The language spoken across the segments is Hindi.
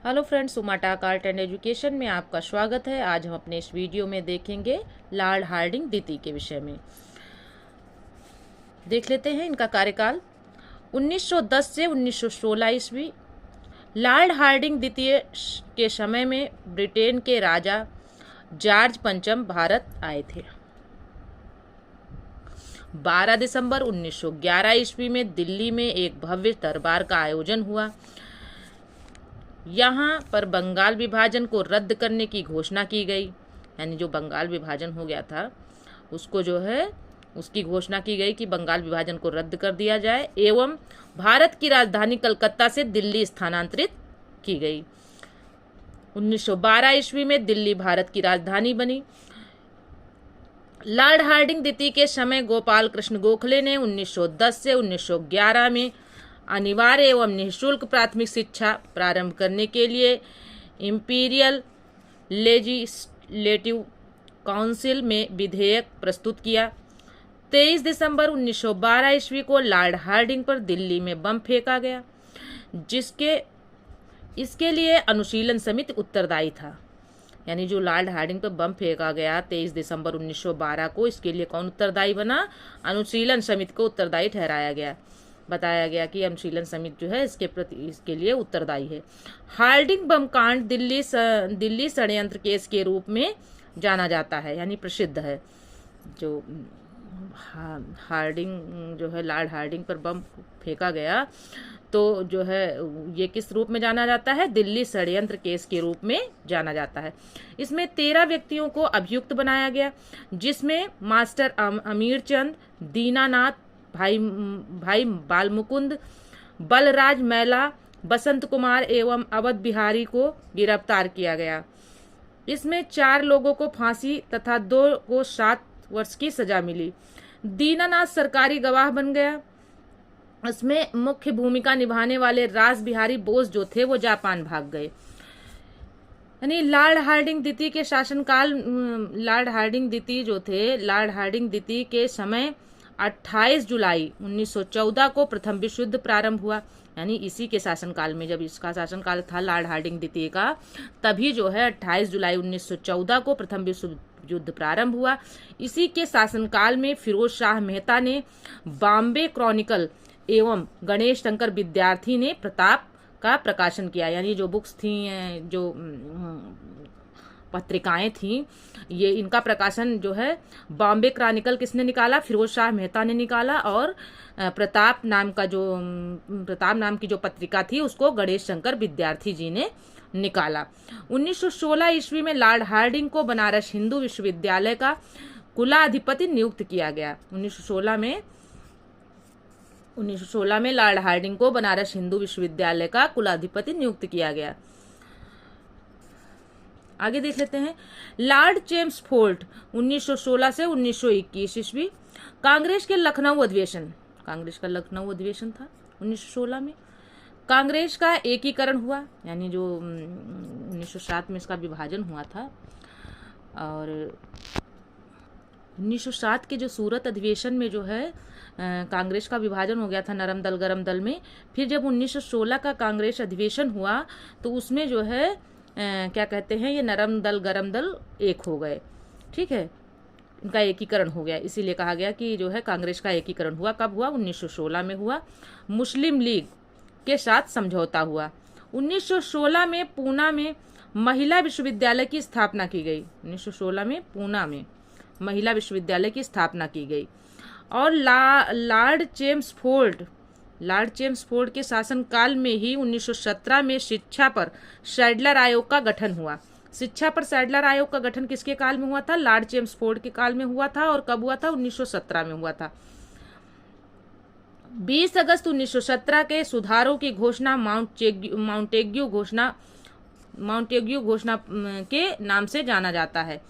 हेलो फ्रेंड्स, उमाटाक आर्ट एंड एजुकेशन में आपका स्वागत है। आज हम अपने इस वीडियो में देखेंगे लॉर्ड हार्डिंग द्वितीय के विषय में। देख लेते हैं इनका कार्यकाल 1910 से 1916 ईस्वी। लॉर्ड हार्डिंग द्वितीय के समय में ब्रिटेन के राजा जॉर्ज पंचम भारत आए थे। 12 दिसंबर 1911 ईस्वी में दिल्ली में एक भव्य दरबार का आयोजन हुआ। यहाँ पर बंगाल विभाजन को रद्द करने की घोषणा की गई। यानी जो बंगाल विभाजन हो गया था उसको जो है उसकी घोषणा की गई कि बंगाल विभाजन को रद्द कर दिया जाए एवं भारत की राजधानी कलकत्ता से दिल्ली स्थानांतरित की गई। 1912 ईस्वी में दिल्ली भारत की राजधानी बनी। लॉर्ड हार्डिंग द्वितीय के समय गोपाल कृष्ण गोखले ने 1910 से 1911 में अनिवार्य एवं निःशुल्क प्राथमिक शिक्षा प्रारंभ करने के लिए इंपीरियल लेजिस्लेटिव काउंसिल में विधेयक प्रस्तुत किया। 23 दिसंबर 1912 ईस्वी को लॉर्ड हार्डिंग पर दिल्ली में बम फेंका गया, इसके लिए अनुशीलन समिति उत्तरदायी था। यानी जो लॉर्ड हार्डिंग पर बम फेंका गया 23 दिसंबर 1912 को, इसके लिए कौन उत्तरदायी बना? अनुशीलन समिति को उत्तरदायी ठहराया गया। बताया गया कि अनुशीलन समिति जो है इसके लिए उत्तरदायी है। हार्डिंग बम कांड दिल्ली षड्यंत्र केस के रूप में जाना जाता है, यानी प्रसिद्ध है। जो हार्डिंग जो है लॉर्ड हार्डिंग पर बम फेंका गया तो जो है ये किस रूप में जाना जाता है? दिल्ली षड्यंत्र केस के रूप में जाना जाता है। इसमें 13 व्यक्तियों को अभियुक्त बनाया गया, जिसमें मास्टर अमीर चंद, दीनानाथ, भाई बालमुकुंद, बलराज मैला, बसंत कुमार एवं अवध बिहारी को गिरफ्तार किया गया। इसमें 4 लोगों को फांसी तथा 2 को 7 वर्ष की सजा मिली। दीनानाथ सरकारी गवाह बन गया। इसमें मुख्य भूमिका निभाने वाले रास बिहारी बोस जो थे वो जापान भाग गए। यानी लॉर्ड हार्डिंग द्वितीय के शासनकाल, लॉर्ड हार्डिंग द्वितीय जो थे, लॉर्ड हार्डिंग द्वितीय के समय 28 जुलाई 1914 को प्रथम विश्व युद्ध प्रारंभ हुआ। यानी इसी के शासनकाल में, जब इसका शासनकाल था लॉर्ड हार्डिंग द्वितीय का, तभी जो है 28 जुलाई 1914 को प्रथम विश्व युद्ध प्रारंभ हुआ। इसी के शासनकाल में फिरोज शाह मेहता ने बॉम्बे क्रॉनिकल एवं गणेश शंकर विद्यार्थी ने प्रताप का प्रकाशन किया। यानी जो बुक्स थी, जो पत्रिकाएं थी, ये इनका प्रकाशन जो है बॉम्बे क्रॉनिकल किसने निकाला? फिरोज शाह मेहता ने निकाला। और प्रताप नाम की जो पत्रिका थी उसको गणेश शंकर विद्यार्थी जी ने निकाला। 1916 ईस्वी में लॉर्ड हार्डिंग को बनारस हिंदू विश्वविद्यालय का कुलाधिपति नियुक्त किया गया। 1916 में लॉर्ड हार्डिंग को बनारस हिंदू विश्वविद्यालय का कुलाधिपति नियुक्त किया गया। आगे देख लेते हैं लॉर्ड चेम्सफोर्ड 1916 से 1921 ईस्वी। कांग्रेस का लखनऊ अधिवेशन था 1916 में। कांग्रेस का एकीकरण हुआ, यानी जो 1907 में इसका विभाजन हुआ था। और 1907 के जो सूरत अधिवेशन में जो है कांग्रेस का विभाजन हो गया था नरम दल गरम दल में। फिर जब 1916 का कांग्रेस अधिवेशन हुआ तो उसमें जो है क्या कहते हैं, ये नरम दल गरम दल एक हो गए। ठीक है, इनका एकीकरण हो गया, इसीलिए कहा गया कि जो है कांग्रेस का एकीकरण हुआ। कब हुआ? 1916 में हुआ। मुस्लिम लीग के साथ समझौता हुआ। 1916 में पूना में महिला विश्वविद्यालय की स्थापना की गई। 1916 में पूना में महिला विश्वविद्यालय की स्थापना की गई। और लॉर्ड चेम्सफोर्ड के शासनकाल में ही 1917 में शिक्षा पर सैडलर आयोग का गठन हुआ। शिक्षा पर सैडलर आयोग का गठन किसके काल में हुआ था? लॉर्ड चेम्सफोर्ड के काल में हुआ था। और कब हुआ था? 1917 में हुआ था। 20 अगस्त 1917 के सुधारों की घोषणा माउंटेग्यू घोषणा के नाम से जाना जाता है।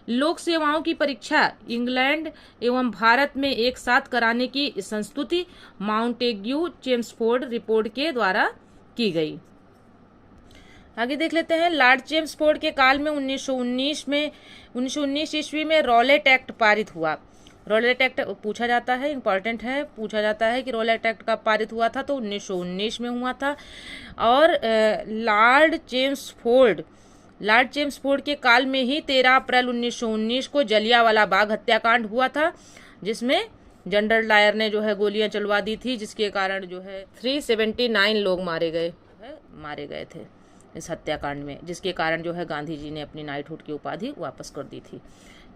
लोक सेवाओं की परीक्षा इंग्लैंड एवं भारत में एक साथ कराने की संस्तुति माउंटेग्यू चेम्सफोर्ड रिपोर्ट के द्वारा की गई। आगे देख लेते हैं लॉर्ड चेम्सफोर्ड के काल में 1919 ईस्वी में रॉलेट एक्ट पारित हुआ। रॉलेट एक्ट पूछा जाता है, इंपॉर्टेंट है, पूछा जाता है कि रॉलेट एक्ट कब पारित हुआ था, तो 1919 में हुआ था। और लॉर्ड चेम्सफोर्ड के काल में ही 13 अप्रैल 1919 को जलियांवाला बाग हत्याकांड हुआ था, जिसमें जनरल डायर ने जो है गोलियां चलवा दी थी, जिसके कारण जो है 379 लोग मारे गए थे इस हत्याकांड में, जिसके कारण जो है गांधी जी ने अपनी नाइटहुड की उपाधि वापस कर दी थी।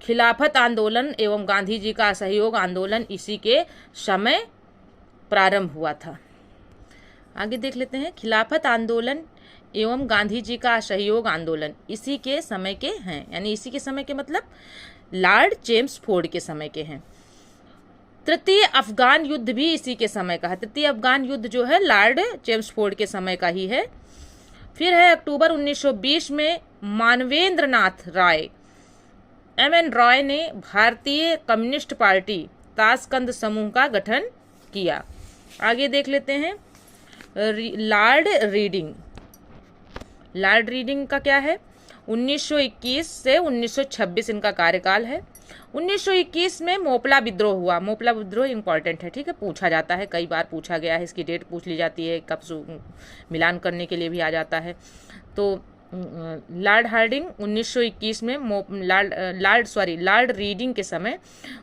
खिलाफत आंदोलन एवं गांधी जी का असहयोग आंदोलन इसी के समय प्रारंभ हुआ था। आगे देख लेते हैं, खिलाफत आंदोलन एवं गांधी जी का असहयोग आंदोलन इसी के समय के हैं, यानी इसी के समय के मतलब लॉर्ड चेम्सफोर्ड के समय के हैं। तृतीय अफगान युद्ध भी इसी के समय का है। तृतीय अफगान युद्ध जो है लॉर्ड चेम्सफोर्ड के समय का ही है। फिर है अक्टूबर 1920 में मानवेंद्र नाथ राय MN रॉय ने भारतीय कम्युनिस्ट पार्टी ताशकंद समूह का गठन किया। आगे देख लेते हैं, लॉर्ड रीडिंग का क्या है, 1921 से 1926 इनका कार्यकाल है। 1921 में मोपला विद्रोह हुआ। मोपला विद्रोह इंपॉर्टेंट है, ठीक है, पूछा जाता है, कई बार पूछा गया है, इसकी डेट पूछ ली जाती है, कब मिलान करने के लिए भी आ जाता है। तो लॉर्ड हार्डिंग 1921 में लॉर्ड रीडिंग के समय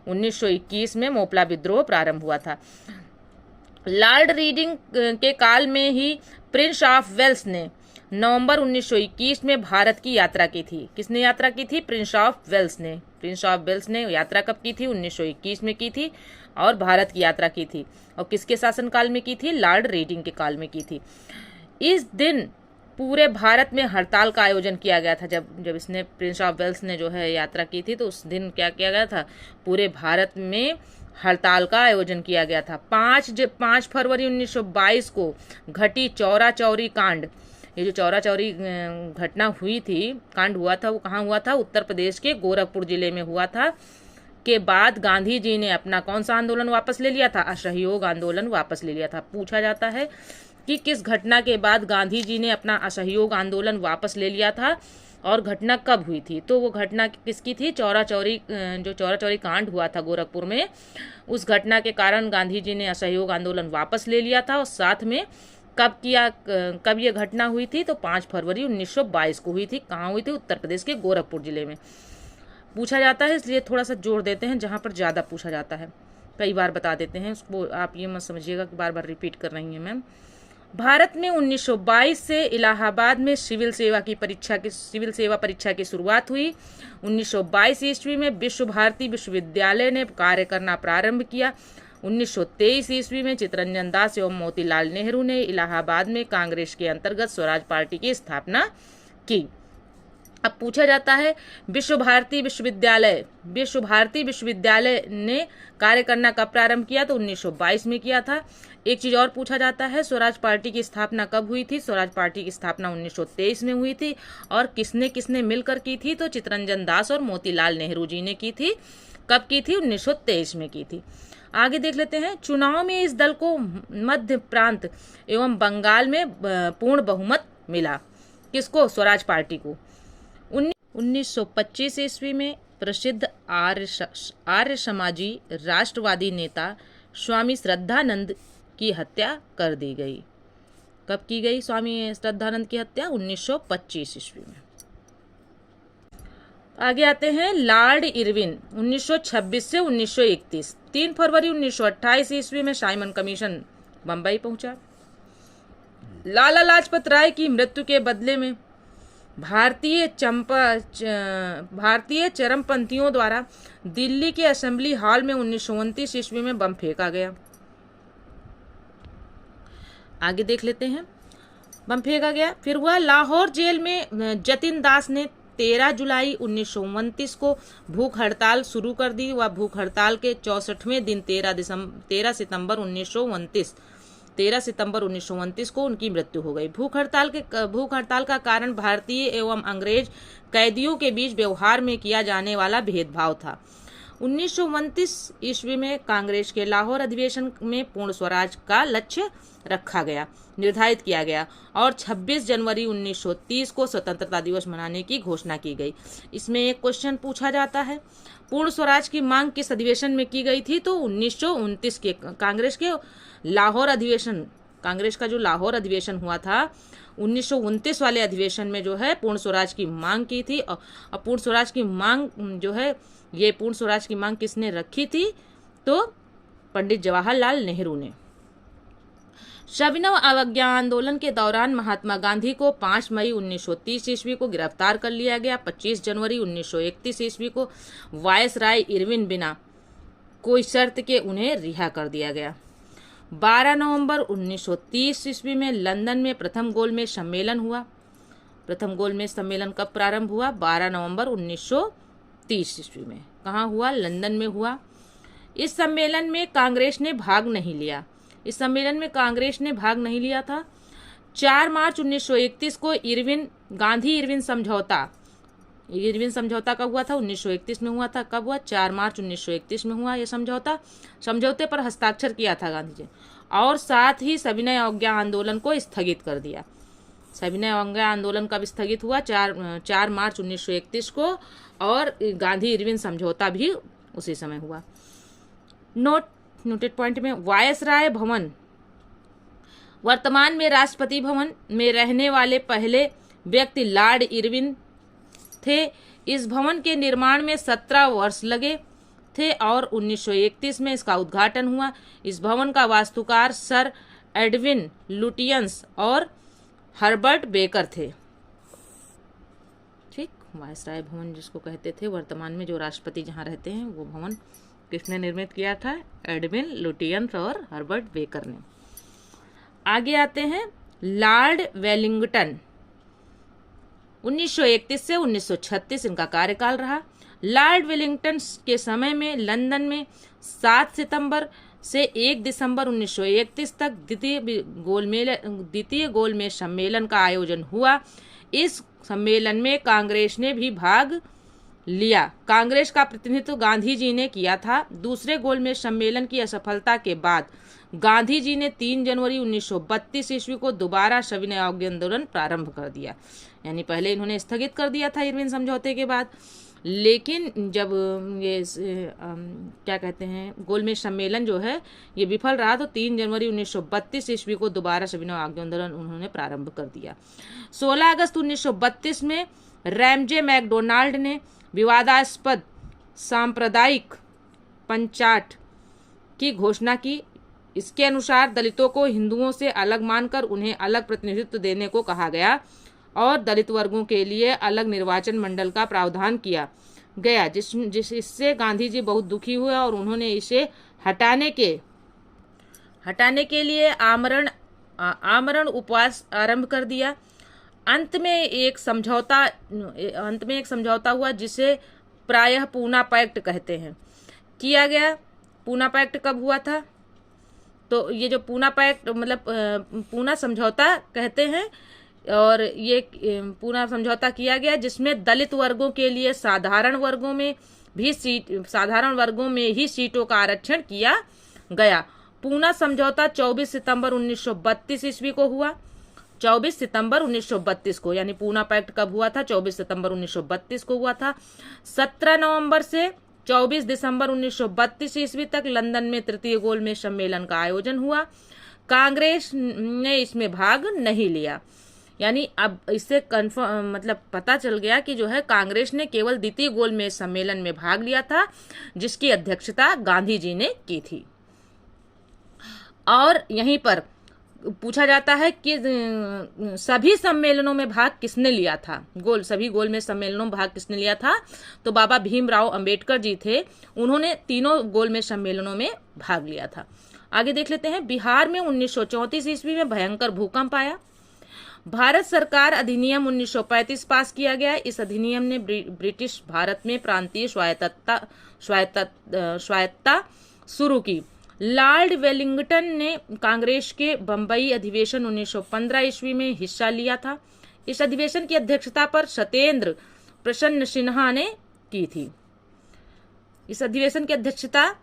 1921 में मोपला विद्रोह प्रारंभ हुआ था। लॉर्ड रीडिंग के काल में ही प्रिंस ऑफ वेल्स ने नवंबर 1921 में भारत की यात्रा की थी। किसने यात्रा की थी? प्रिंस ऑफ वेल्स ने। प्रिंस ऑफ वेल्स ने यात्रा कब की थी? 1921 में की थी, और भारत की यात्रा की थी, और किसके शासनकाल में की थी? लॉर्ड रीडिंग के काल में की थी। इस दिन पूरे भारत में हड़ताल का आयोजन किया गया था। जब इसने प्रिंस ऑफ वेल्स ने जो है यात्रा की थी, तो उस दिन क्या किया गया था? पूरे भारत में हड़ताल का आयोजन किया गया था। 5 फरवरी 1922 को घटी चौरा चौरी कांड, ये जो चौरा चौरी घटना हुई थी, कांड हुआ था, वो कहाँ हुआ था? उत्तर प्रदेश के गोरखपुर जिले में हुआ था। के बाद गांधी जी ने अपना कौन सा आंदोलन वापस ले लिया था? असहयोग आंदोलन वापस ले लिया था। पूछा जाता है कि किस घटना के बाद गांधी जी ने अपना असहयोग आंदोलन वापस ले लिया था, और घटना कब हुई थी? तो वो घटना किसकी थी? चौरा चौरी कांड हुआ था गोरखपुर में, उस घटना के कारण गांधी जी ने असहयोग आंदोलन वापस ले लिया था। और साथ में कब ये घटना हुई थी? तो 5 फरवरी 1922 को हुई थी। कहाँ हुई थी? उत्तर प्रदेश के गोरखपुर जिले में। पूछा जाता है, इसलिए थोड़ा सा जोड़ देते हैं, जहाँ पर ज़्यादा पूछा जाता है कई बार बता देते हैं उसको। आप ये मत समझिएगा कि बार बार रिपीट कर रही हैं मैम। भारत में 1922 से इलाहाबाद में सिविल सेवा परीक्षा की शुरुआत हुई। 1922 ईस्वी में विश्व भारती विश्वविद्यालय ने कार्य करना प्रारंभ किया। 1923 ईस्वी में चित्तरंजन दास एवं मोतीलाल नेहरू ने इलाहाबाद में कांग्रेस के अंतर्गत स्वराज पार्टी की स्थापना की। अब पूछा जाता है, विश्व भारती विश्वविद्यालय ने कार्य करना कब प्रारंभ किया? तो 1922 में किया था। एक चीज और पूछा जाता है, स्वराज पार्टी की स्थापना कब हुई थी? स्वराज पार्टी की स्थापना 1923 में हुई थी, और किसने किसने मिलकर की थी? तो चित्तरंजन दास और मोतीलाल नेहरू जी ने की थी। कब की थी? 1923 में की थी। आगे देख लेते हैं, चुनाव में इस दल को मध्य प्रांत एवं बंगाल में पूर्ण बहुमत मिला। किसको? स्वराज पार्टी को। 1925 ईस्वी में प्रसिद्ध आर्य समाजी राष्ट्रवादी नेता स्वामी श्रद्धानंद की हत्या कर दी गई। कब की गई स्वामी श्रद्धानंद की हत्या? 1925 ईस्वी में। आगे आते हैं, लॉर्ड इरविन 1926 से 1931। 3 फरवरी 1928 ईस्वी में साइमन कमीशन बंबई पहुंचा। लाला लाजपत राय की मृत्यु के बदले में भारतीय चरमपंथियों द्वारा दिल्ली के असेंबली हॉल में 1929 ईस्वी में बम फेंका गया। आगे देख लेते हैं, बम फेंका गया। फिर हुआ लाहौर जेल में जतिन दास ने 13 जुलाई 1929 को भूख हड़ताल शुरू कर दी। वह भूख हड़ताल के 64वें दिन 13 सितंबर 1929 को उनकी मृत्यु हो गई। भूख हड़ताल का कारण भारतीय एवं अंग्रेज कैदियों के बीच व्यवहार में किया जाने वाला भेदभाव था। 1929 ईस्वी में कांग्रेस के लाहौर अधिवेशन में पूर्ण स्वराज का लक्ष्य रखा गया, निर्धारित किया गया और 26 जनवरी 1930 को स्वतंत्रता दिवस मनाने की घोषणा की गई। इसमें एक क्वेश्चन पूछा जाता है, पूर्ण स्वराज की मांग किस अधिवेशन में की गई थी? तो 1929 के कांग्रेस के लाहौर अधिवेशन, कांग्रेस का जो लाहौर अधिवेशन हुआ था 1929 वाले अधिवेशन में जो है पूर्ण स्वराज की मांग की थी। और पूर्ण स्वराज की मांग जो है, ये पूर्ण स्वराज की मांग किसने रखी थी? तो पंडित जवाहरलाल नेहरू ने। सविनय अवज्ञा आंदोलन के दौरान महात्मा गांधी को 5 मई 1930 ईस्वी को गिरफ्तार कर लिया गया। 25 जनवरी 1931 ईस्वी को वायसराय इरविन बिना कोई शर्त के उन्हें रिहा कर दिया गया। 12 नवंबर 1930 ईस्वी में लंदन में प्रथम गोलमेज सम्मेलन हुआ। प्रथम गोलमेज सम्मेलन कब प्रारंभ हुआ? 12 नवंबर 1930 ईस्वी में। कहाँ हुआ? लंदन में हुआ। इस सम्मेलन में कांग्रेस ने भाग नहीं लिया। इस सम्मेलन में कांग्रेस ने भाग नहीं लिया था। 4 मार्च 1931 को गांधी इरविन समझौता, इरविन समझौता कब हुआ था? 1931 में हुआ था। कब हुआ? 4 मार्च 1931 में हुआ यह समझौता। समझौते पर हस्ताक्षर किया था गांधी जी और साथ ही सविनय अवज्ञा आंदोलन को स्थगित कर दिया। सविनय अवज्ञा आंदोलन कब स्थगित हुआ? 4 मार्च 1931 को, और गांधी इरविन समझौता भी उसी समय हुआ। नोटेड पॉइंट में, वायसराय भवन वर्तमान में राष्ट्रपति भवन में रहने वाले पहले व्यक्ति लॉर्ड इरविन थे। इस भवन के निर्माण में 17 वर्ष लगे थे और 1931 में इसका उद्घाटन हुआ। इस भवन का वास्तुकार सर एडविन लुटियंस और हर्बर्ट बेकर थे। ठीक, वायसराय भवन जिसको कहते थे, वर्तमान में जो राष्ट्रपति जहाँ रहते हैं, वो भवन किसने निर्मित किया था? एडविन लुटियंस और हर्बर्ट बेकर ने। आगे आते हैं, लॉर्ड वेलिंगटन 1931 से 1936 इनका कार्यकाल रहा। लॉर्ड वेलिंगटन के समय में लंदन में 7 सितंबर से 1 दिसंबर 1931 तक द्वितीय गोलमेज सम्मेलन का आयोजन हुआ। इस सम्मेलन में कांग्रेस ने भी भाग लिया। कांग्रेस का प्रतिनिधित्व गांधी जी ने किया था। दूसरे गोलमेज सम्मेलन की असफलता के बाद गांधी जी ने 3 जनवरी 1932 ईस्वी को दोबारा सविनय अवज्ञा आंदोलन प्रारंभ कर दिया। यानी पहले इन्होंने स्थगित कर दिया था इरविन समझौते के बाद, लेकिन जब ये क्या कहते हैं, गोलमेज सम्मेलन जो है ये विफल रहा, तो 3 जनवरी 1932 ईस्वी को दोबारा सविनय अवज्ञा आंदोलन उन्होंने प्रारंभ कर दिया। 16 अगस्त 1932 में रैमजे मैकडोनाल्ड ने विवादास्पद सांप्रदायिक पंचायत की घोषणा की। इसके अनुसार दलितों को हिंदुओं से अलग मानकर उन्हें अलग प्रतिनिधित्व देने को कहा गया और दलित वर्गों के लिए अलग निर्वाचन मंडल का प्रावधान किया गया, जिससे गांधी जी बहुत दुखी हुए और उन्होंने इसे हटाने के लिए आमरण उपवास आरंभ कर दिया। अंत में एक समझौता हुआ जिसे प्रायः पूना पैक्ट कहते हैं, किया गया। पूना पैक्ट कब हुआ था? तो ये जो पूना पैक्ट मतलब पूना समझौता कहते हैं, और ये पूना समझौता किया गया जिसमें दलित वर्गों के लिए साधारण वर्गों में ही सीटों का आरक्षण किया गया। पूना समझौता 24 सितंबर 1932 ईस्वी को हुआ। 24 सितंबर 1932 को, यानी पूना पैक्ट कब हुआ था? 24 सितंबर 1932 को हुआ था। 17 नवंबर से 24 दिसंबर 1932 ईस्वी तक लंदन में तृतीय गोलमेज सम्मेलन का आयोजन हुआ। कांग्रेस ने इसमें भाग नहीं लिया। यानी अब इससे कन्फर्म मतलब पता चल गया कि जो है कांग्रेस ने केवल द्वितीय गोलमेज सम्मेलन में भाग लिया था, जिसकी अध्यक्षता गांधी जी ने की थी। और यहीं पर पूछा जाता है कि सभी सम्मेलनों में भाग किसने लिया था? सभी गोलमेज सम्मेलनों में भाग किसने लिया था? तो बाबा भीमराव अंबेडकर जी थे। उन्होंने तीनों गोलमेज सम्मेलनों में भाग लिया था। आगे देख लेते हैं। बिहार में 1934 ईस्वी में भयंकर भूकंप आया। भारत सरकार अधिनियम 1935 पास किया गया। इस अधिनियम ने ब्रिटिश भारत में प्रांतीय स्वायत्तता शुरू की। लॉर्ड वेलिंगटन ने कांग्रेस के बंबई अधिवेशन 1915 ईस्वी में हिस्सा लिया था। इस अधिवेशन की अध्यक्षता पर सत्येंद्र प्रसन्न सिन्हा ने की थी। इस अधिवेशन की अध्यक्षता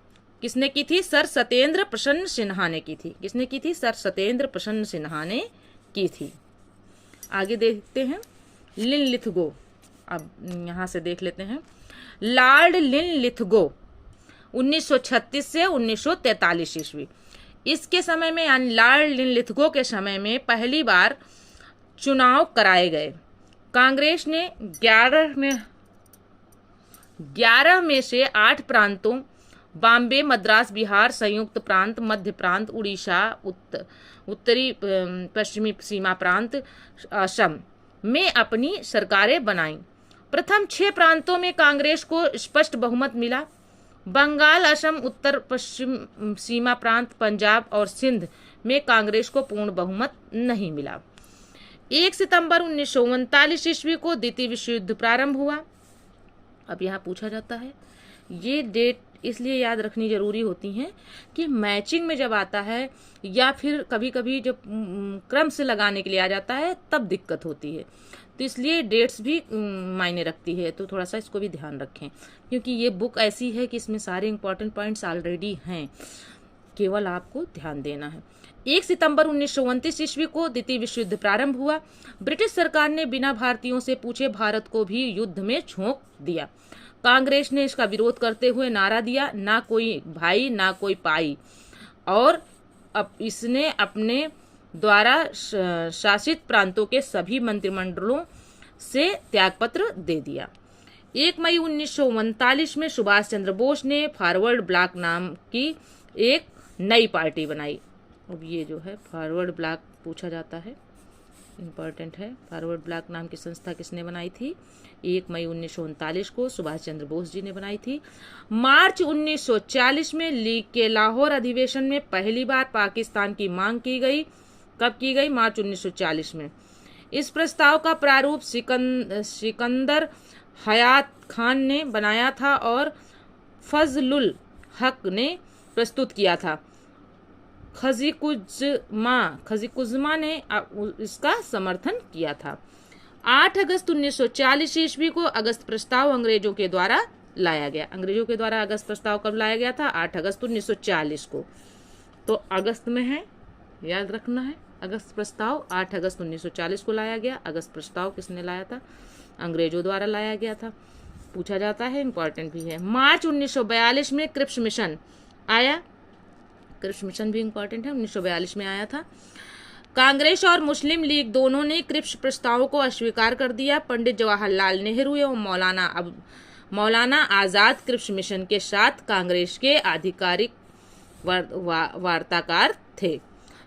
किसने की थी? सर सत्येंद्र प्रसन्न सिन्हा ने की थी। किसने की थी? सर सत्येंद्र प्रसन्न सिन्हा ने की थी। आगे देखते हैं लिनलिथगो। अब यहाँ से देख लेते हैं। लॉर्ड लिनलिथगो 1936 से 1943 ईस्वी, इसके समय में यानी लॉर्ड लिनलिथगो के समय में पहली बार चुनाव कराए गए। कांग्रेस ने 11 में से 8 प्रांतों बॉम्बे, मद्रास, बिहार, संयुक्त प्रांत, मध्य प्रांत, उड़ीसा, उत्तरी पश्चिमी सीमा प्रांत, असम में अपनी सरकारें बनाईं। प्रथम 6 प्रांतों में कांग्रेस को स्पष्ट बहुमत मिला। बंगाल, असम, उत्तर पश्चिम सीमा प्रांत, पंजाब और सिंध में कांग्रेस को पूर्ण बहुमत नहीं मिला। 1 सितंबर 1939 ईस्वी को द्वितीय विश्व युद्ध प्रारंभ हुआ। अब यहाँ पूछा जाता है, ये डेट इसलिए याद रखनी जरूरी होती हैं कि मैचिंग में जब आता है या फिर कभी कभी जब क्रम से लगाने के लिए आ जाता है तब दिक्कत होती है, तो इसलिए डेट्स भी मायने रखती है। तो थोड़ा सा इसको भी ध्यान रखें, क्योंकि ये बुक ऐसी है कि इसमें सारे इंपॉर्टेंट पॉइंट्स ऑलरेडी हैं, केवल आपको ध्यान देना है। 1 सितंबर 1929 ईस्वी को द्वितीय विश्व युद्ध प्रारंभ हुआ। ब्रिटिश सरकार ने बिना भारतीयों से पूछे भारत को भी युद्ध में झोंक दिया। कांग्रेस ने इसका विरोध करते हुए नारा दिया, ना कोई भाई ना कोई पाई, और अब इसने अपने द्वारा शासित प्रांतों के सभी मंत्रिमंडलों से त्यागपत्र दे दिया। 1 मई 1939 में सुभाष चंद्र बोस ने फॉरवर्ड ब्लॉक नाम की एक नई पार्टी बनाई। अब ये जो है फॉरवर्ड ब्लॉक पूछा जाता है, इम्पोर्टेंट है। फॉरवर्ड ब्लॉक नाम की संस्था किसने बनाई थी? 1 मई 1939 को सुभाष चंद्र बोस जी ने बनाई थी। मार्च 1940 में लीग के लाहौर अधिवेशन में पहली बार पाकिस्तान की मांग की गई। कब की गई? मार्च 1940 में। इस प्रस्ताव का प्रारूप सिकंदर हयात खान ने बनाया था और फजलुल हक ने प्रस्तुत किया था। खजीकुज्मा ने इसका समर्थन किया था। 8 अगस्त 1940 ईस्वी को अगस्त प्रस्ताव अंग्रेजों के द्वारा लाया गया। अंग्रेजों के द्वारा अगस्त प्रस्ताव कब लाया गया था? 8 अगस्त 1940 को। तो अगस्त में है, याद रखना है। अगस्त प्रस्ताव 8 अगस्त 1940 को लाया गया। अगस्त प्रस्ताव किसने लाया था? अंग्रेजों द्वारा लाया गया था। पूछा जाता है, इंपॉर्टेंट भी है। मार्च 1942 में क्रिप्स मिशन आया। क्रिप्स मिशन भी इंपॉर्टेंट है, 1942 में आया था। कांग्रेस और मुस्लिम लीग दोनों ने क्रिप्स प्रस्तावों को अस्वीकार कर दिया। पंडित जवाहरलाल नेहरू एवं मौलाना आजाद क्रिप्स मिशन के साथ कांग्रेस के आधिकारिक वार्ताकार थे।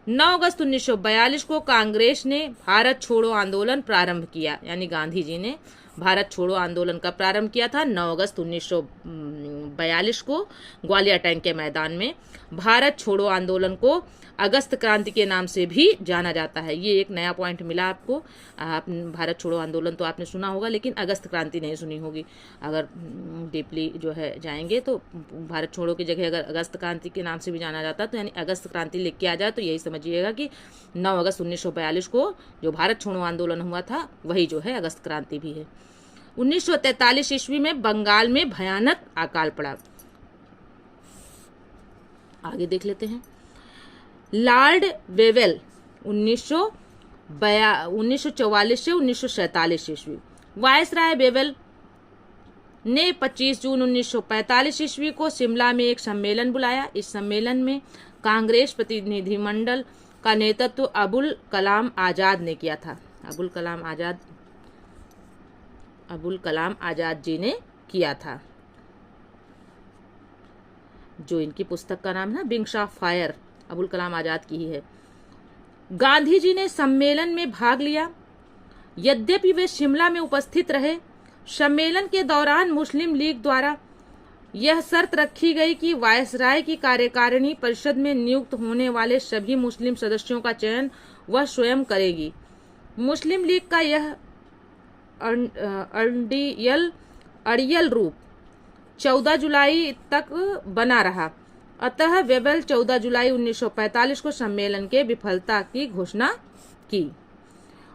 9 अगस्त 1942 को कांग्रेस ने भारत छोड़ो आंदोलन प्रारंभ किया, यानी गांधी जी ने भारत छोड़ो आंदोलन का प्रारंभ किया था 9 अगस्त 1942 को ग्वालियर टैंक के मैदान में। भारत छोड़ो आंदोलन को अगस्त क्रांति के नाम से भी जाना जाता है। ये एक नया पॉइंट मिला आपको। आप भारत छोड़ो आंदोलन तो आपने सुना होगा, लेकिन अगस्त क्रांति नहीं सुनी होगी। अगर डीपली जो है जाएंगे तो भारत छोड़ो की जगह अगर अगस्त क्रांति के नाम से भी जाना जाता है, तो यानी अगस्त क्रांति लिख के आ जाए तो यही समझिएगा कि 9 अगस्त 1942 को जो भारत छोड़ो आंदोलन हुआ था वही जो है अगस्त क्रांति भी है। 1943 ईस्वी में बंगाल में भयानक अकाल पड़ा। आगे देख लेते हैं। लॉर्ड वेवेल 1944 से 1947 ईस्वी। वायसराय वेवेल ने 25 जून 1945 ईस्वी को शिमला में एक सम्मेलन बुलाया। इस सम्मेलन में कांग्रेस प्रतिनिधिमंडल का नेतृत्व अबुल कलाम आजाद ने किया था। अबुल कलाम आजाद जी ने किया था, जो इनकी पुस्तक का नाम है wings of fire, Abul Kalam Azad की ही है। गांधी जी ने सम्मेलन में भाग लिया। यद्यपि वे शिमला में उपस्थित रहे, सम्मेलन के दौरान मुस्लिम लीग द्वारा यह शर्त रखी गई कि वायसराय की कार्यकारिणी परिषद में नियुक्त होने वाले सभी मुस्लिम सदस्यों का चयन वह स्वयं करेगी। मुस्लिम लीग का यह अड़ियल रूप 14 जुलाई तक बना रहा। अतः वेवेल 14 जुलाई 1945 को सम्मेलन के विफलता की घोषणा की।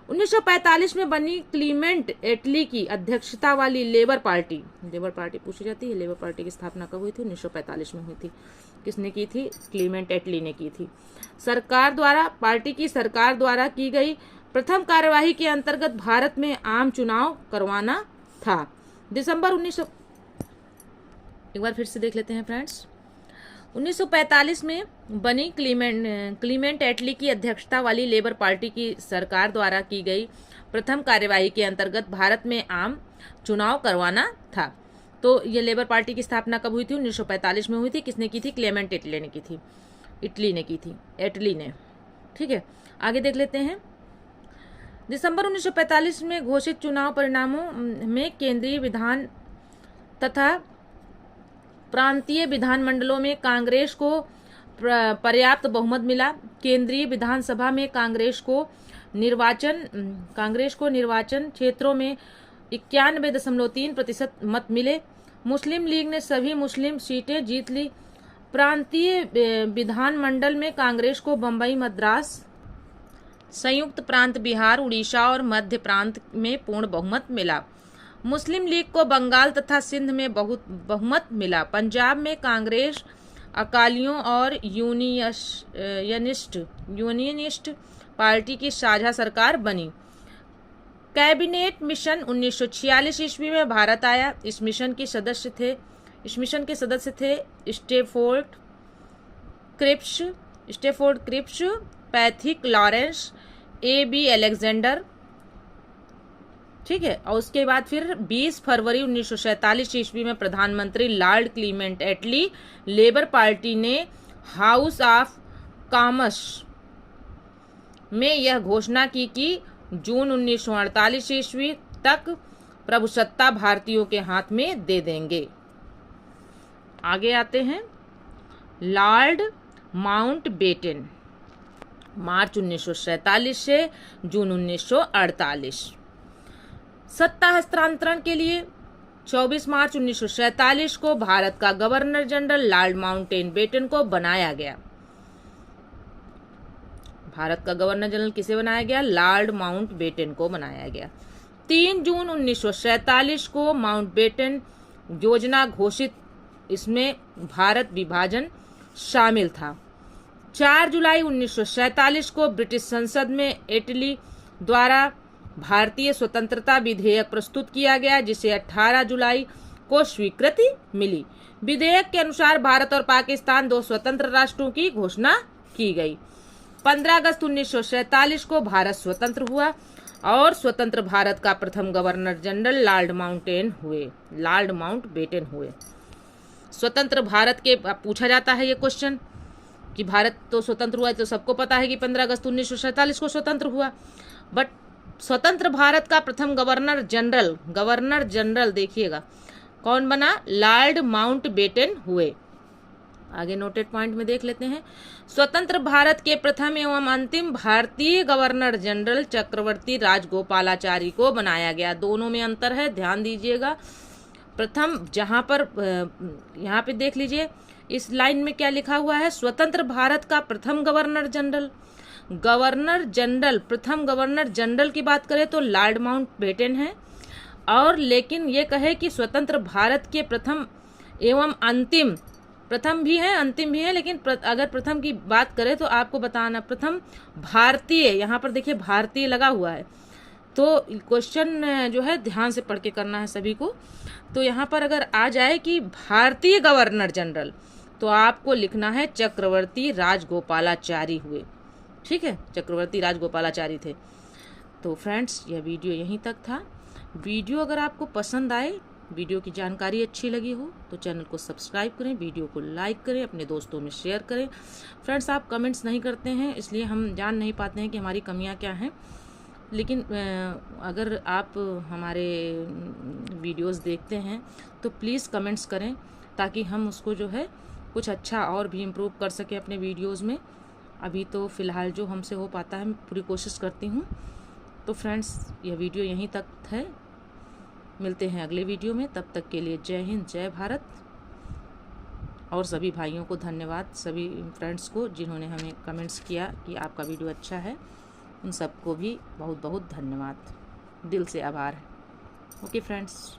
1945 में बनी क्लीमेंट एटली की अध्यक्षता वाली लेबर पार्टी पूछी जाती है, लेबर पार्टी की स्थापना कब हुई थी? 1945 में हुई थी। किसने की थी? क्लीमेंट एटली ने की थी। पार्टी की सरकार द्वारा की गई प्रथम कार्यवाही के अंतर्गत भारत में आम चुनाव करवाना था। दिसंबर 19 एक बार फिर से देख लेते हैं फ्रेंड्स। 1945 में बनी क्लीमेंट एटली की अध्यक्षता वाली लेबर पार्टी की सरकार द्वारा की गई प्रथम कार्यवाही के अंतर्गत भारत में आम चुनाव करवाना था। तो ये लेबर पार्टी की स्थापना कब हुई थी? 1945 में हुई थी। किसने की थी? क्लेमेंट एटली ने की थी। एटली ने। ठीक है, आगे देख लेते हैं। दिसंबर 1945 में घोषित चुनाव परिणामों में केंद्रीय विधान तथा प्रांतीय विधानमंडलों में कांग्रेस को पर्याप्त बहुमत मिला। केंद्रीय विधानसभा में कांग्रेस को निर्वाचन क्षेत्रों में 91.3% मत मिले। मुस्लिम लीग ने सभी मुस्लिम सीटें जीत ली। प्रांतीय विधानमंडल में कांग्रेस को बम्बई, मद्रास, संयुक्त प्रांत बिहार, उड़ीसा और मध्य प्रांत में पूर्ण बहुमत मिला। मुस्लिम लीग को बंगाल तथा सिंध में बहुमत मिला। पंजाब में कांग्रेस, अकालियों और यूनियनिस्ट पार्टी की साझा सरकार बनी। कैबिनेट मिशन 1946 ईस्वी में भारत आया। इस मिशन के सदस्य थे Stafford Cripps, Pethick Lawrence, A.B. Alexander. ठीक है, और उसके बाद फिर 20 फरवरी 1947 ईस्वी में प्रधानमंत्री लॉर्ड क्लीमेंट एटली लेबर पार्टी ने हाउस ऑफ कॉमन्स में यह घोषणा की कि जून 1948 ईस्वी तक प्रभुसत्ता भारतीयों के हाथ में दे देंगे। आगे आते हैं। लॉर्ड माउंटबेटन, मार्च 1947 से जून 1948। सत्ता हस्तांतरण के लिए 24 मार्च 1947 को भारत का गवर्नर जनरल लॉर्ड माउंटबेटन को बनाया गया। भारत का गवर्नर जनरल किसे बनाया गया? लॉर्ड माउंटबेटन को बनाया गया। 3 जून 1947 को माउंटबेटन योजना घोषित, इसमें भारत विभाजन शामिल था। 4 जुलाई 1947 को ब्रिटिश संसद में एटली द्वारा भारतीय स्वतंत्रता विधेयक प्रस्तुत किया गया, जिसे 18 जुलाई को स्वीकृति मिली। विधेयक के अनुसार भारत और पाकिस्तान 2 स्वतंत्र राष्ट्रों की घोषणा की गई। 15 अगस्त 1947 को भारत स्वतंत्र हुआ और स्वतंत्र भारत का प्रथम गवर्नर जनरल लॉर्ड माउंटबेटन हुए। स्वतंत्र भारत के पूछा जाता है ये क्वेश्चन कि भारत तो स्वतंत्र हुआ है, तो सबको पता है कि 15 अगस्त 1947 को स्वतंत्र हुआ, बट स्वतंत्र भारत का प्रथम गवर्नर जनरल देखिएगा कौन बना? लॉर्ड माउंटबेटन हुए। आगे नोटेड पॉइंट में देख लेते हैं। स्वतंत्र भारत के प्रथम एवं अंतिम भारतीय गवर्नर जनरल चक्रवर्ती राजगोपालाचारी को बनाया गया। दोनों में अंतर है, ध्यान दीजिएगा। प्रथम, जहां पर यहाँ पे देख लीजिए इस लाइन में क्या लिखा हुआ है? स्वतंत्र भारत का प्रथम गवर्नर जनरल। प्रथम गवर्नर जनरल की बात करें तो लॉर्ड माउंटबेटन है, और लेकिन ये कहे कि स्वतंत्र भारत के प्रथम एवं अंतिम, प्रथम भी है अंतिम भी है, लेकिन अगर प्रथम की बात करें तो आपको बताना प्रथम भारतीय, यहाँ पर देखिए भारतीय लगा हुआ है, तो क्वेश्चन जो है ध्यान से पढ़ के करना है सभी को। तो यहाँ पर अगर आ जाए कि भारतीय गवर्नर जनरल, तो आपको लिखना है चक्रवर्ती राजगोपालाचारी हुए। ठीक है, चक्रवर्ती राजगोपालाचारी थे। तो फ्रेंड्स, यह वीडियो यहीं तक था। वीडियो अगर आपको पसंद आए, वीडियो की जानकारी अच्छी लगी हो, तो चैनल को सब्सक्राइब करें, वीडियो को लाइक करें, अपने दोस्तों में शेयर करें। फ्रेंड्स, आप कमेंट्स नहीं करते हैं, इसलिए हम जान नहीं पाते हैं कि हमारी कमियां क्या हैं। लेकिन अगर आप हमारे वीडियोस देखते हैं तो प्लीज़ कमेंट्स करें, ताकि हम उसको जो है कुछ अच्छा और भी इम्प्रूव कर सकें अपने वीडियोस में। अभी तो फ़िलहाल जो हमसे हो पाता है, मैं पूरी कोशिश करती हूँ। तो फ्रेंड्स, यह वीडियो यहीं तक है। मिलते हैं अगले वीडियो में, तब तक के लिए जय हिंद, जय भारत। और सभी भाइयों को धन्यवाद, सभी फ्रेंड्स को जिन्होंने हमें कमेंट्स किया कि आपका वीडियो अच्छा है। उन सबको भी बहुत बहुत धन्यवाद, दिल से आभार है। Okay friends.